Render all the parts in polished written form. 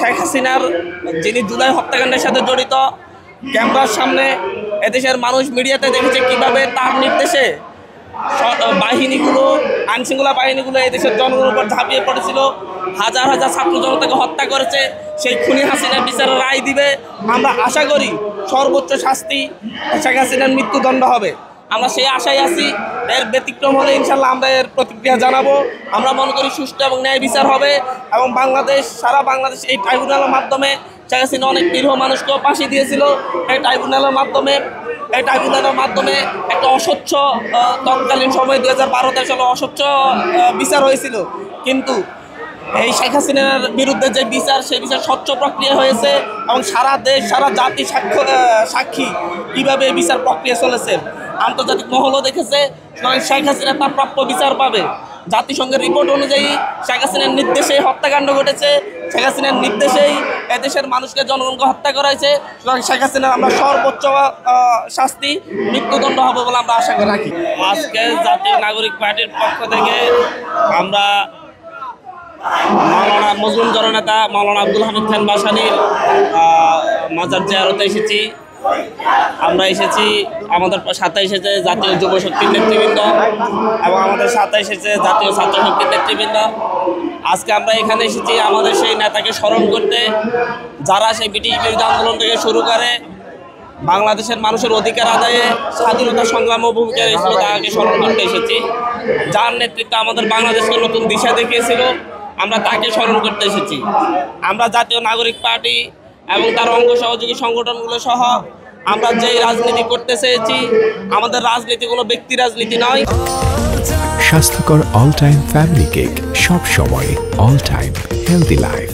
শেখ হাসিনার যিনি জুলাই হত্যাকাণ্ডের সাথে জড়িত, ক্যামেরার সামনে এদেশের মানুষ মিডিয়াতে দেখেছে কিভাবে তার নির্দেশে বাহিনীগুলো, আইনশৃঙ্খলা বাহিনীগুলো এদেশের জনগণের উপর ঝাঁপিয়ে পড়েছিল, হাজার হাজার ছাত্র জনতাকে হত্যা করেছে। সেই খুনি হাসিনার বিচারের রায় দিবে। আমরা আশা করি সর্বোচ্চ শাস্তি শেখ হাসিনার মৃত্যুদণ্ড হবে। আমরা সেই আশায় আছি। এর ব্যতিক্রম হলে ইনশাল্লাহ আমরা এর প্রতিক্রিয়া জানাবো। আমরা মনে করি সুষ্ঠু এবং ন্যায় বিচার হবে এবং সারা বাংলাদেশ এই ট্রাইব্যুনালের মাধ্যমে শেখ হাসিনা অনেক নিরীহ মানুষকেও ফাঁসি দিয়েছিল। এই ট্রাইব্যুনালের মাধ্যমে একটা অস্বচ্ছ তৎকালীন সময় 2012 সালে অস্বচ্ছ বিচার হয়েছিল, কিন্তু এই শেখ হাসিনার বিরুদ্ধে যে বিচার, সেই বিচার স্বচ্ছ প্রক্রিয়া হয়েছে এবং সারা দেশ, সারা জাতি সাক্ষী কীভাবে এই বিচার প্রক্রিয়া চলেছে। আন্তর্জাতিক মহলও দেখেছে শেখ হাসিনা তার প্রাপ্য বিচার পাবে। জাতিসংঘের রিপোর্ট অনুযায়ী শেখ হাসিনার নির্দেশেই হত্যাকাণ্ড ঘটেছে, শেখ হাসিনার নির্দেশেই এদেশের মানুষকে, জনগণকে হত্যা করা হয়েছে। সুতরাং শেখ হাসিনার আমরা সর্বোচ্চ শাস্তি, মৃত্যুদণ্ড হবে বলে আমরা আশা করে রাখি। আজকে জাতীয় নাগরিক পার্টির পক্ষ থেকে আমরা মাওলানা মজলুম জননেতা মাওলানা আব্দুল হামিদ খান ভাসানীর মাজার জিয়ারতে এসেছি। আমরা এসেছি, আমাদের সাথে এসেছে জাতীয় যুব শক্তির নেতৃবৃন্দ এবং আমাদের সাথে এসেছে জাতীয় ছাত্র শক্তির নেতৃবৃন্দ। আজকে আমরা এখানে এসেছি আমাদের সেই নেতাকে স্মরণ করতে, যারা সেই ব্রিটিশ বিরোধী আন্দোলন থেকে শুরু করে বাংলাদেশের মানুষের অধিকার আদায়ে স্বাধীনতা সংগ্রাম ও ভূমিকা রেখেছিল, তাকে স্মরণ করতে এসেছি। যার নেতৃত্বে আমাদের বাংলাদেশকে নতুন দিশা দেখিয়েছিল, আমরা তাকে স্মরণ করতে এসেছি। আমরা জাতীয় নাগরিক পার্টি এবং তার অঙ্গ সহযোগী সংগঠনগুলো সহ আমরা যেই রাজনীতি করতে চেয়েছি, আমাদের রাজনীতি কোনো ব্যক্তি রাজনীতি নয়। স্বাস্থ্যকর অল টাইম ফ্যামিলি কেক, সব সময় অল টাইম হেলদি লাইফ।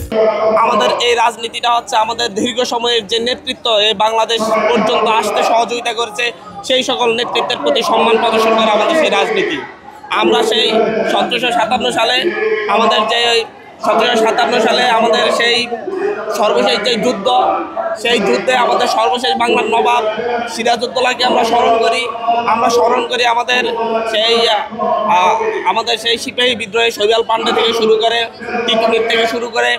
আমাদের এই রাজনীতিটা হচ্ছে আমাদের দীর্ঘ সময়ের যে নেতৃত্ব এই বাংলাদেশ পর্যন্ত আসতে সহযোগিতা করেছে, সেই সকল নেতৃত্বের প্রতি সম্মান প্রদর্শন করা আমাদের সেই রাজনীতি। আমরা সেই 1757 সালে আমাদের সেই সর্বশেষ যে যুদ্ধ, সেই যুদ্ধে আমাদের সর্বশেষ বাংলার নবাব সিরাজউদ্দৌলাকে আমরা স্মরণ করি। আমাদের সেই সিপাহী বিদ্রোহে শৈবাল পান্ডে থেকে শুরু করে, টিকমির থেকে শুরু করে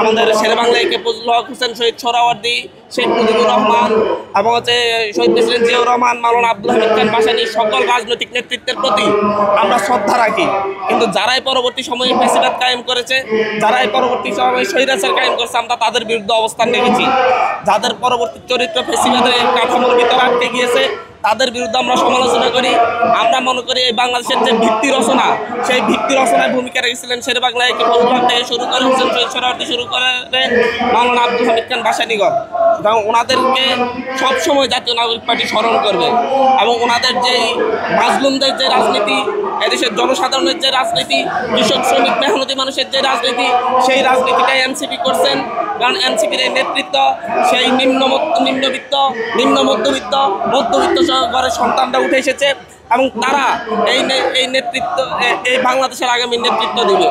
আমাদের শেরেবাংলা একে ফজলুল হক হোসেন, শহীদ সোহরাওয়ার্দী, শেখ মুজিবুর রহমান এবং শহীদ প্রেসিডেন্ট জিয়াউর রহমান, মাওলানা আব্দুল হামিদ খান ভাসানী, সকল রাজনৈতিক নেতৃত্বের প্রতি আমরা শ্রদ্ধা রাখি। কিন্তু যারাই পরবর্তী সময়ে ফ্যাসিবাদ কায়েম করেছে, যারাই পরবর্তী সময়ে স্বৈরাচার কায়েম করেছে, আমরা তাদের বিরুদ্ধে অবস্থান রেখেছি। যাদের পরবর্তী চরিত্র ফ্যাসিবাদের কাঠামোর ভিতরে আটকে গিয়েছে, তাদের বিরুদ্ধে আমরা সমালোচনা করি। আমরা মনে করি এই বাংলাদেশের যে ভিত্তি রচনা, সেই ভিত্তি রচনায় ভূমিকা রেখেছিলেন শেরেবাংলায় ফজলুল হক থেকে শুরু করে হোসেন শহীদ সোহরাওয়ার্দী শুরু করে মাওলানা আব্দুল হামিদ খান ভাসানীগণ, এবং ওনাদেরকে সবসময় জাতীয় নাগরিক পার্টি স্মরণ করবে। এবং ওনাদের যেই মাজলুমদের যে রাজনীতি, এদেশের জনসাধারণের যে রাজনীতি, কৃষক শ্রমিক মেহনতি মানুষের যে রাজনীতি, সেই রাজনীতিটাই এনসিপি করছেন। কারণ এনসিপির এই নেতৃত্ব সেই নিম্নবিত্ত, নিম্ন মধ্যবিত্ত ঘরের সন্তানরা উঠে এসেছে এবং তারা এই নেতৃত্ব, এই বাংলাদেশের আগামী নেতৃত্ব দেবে।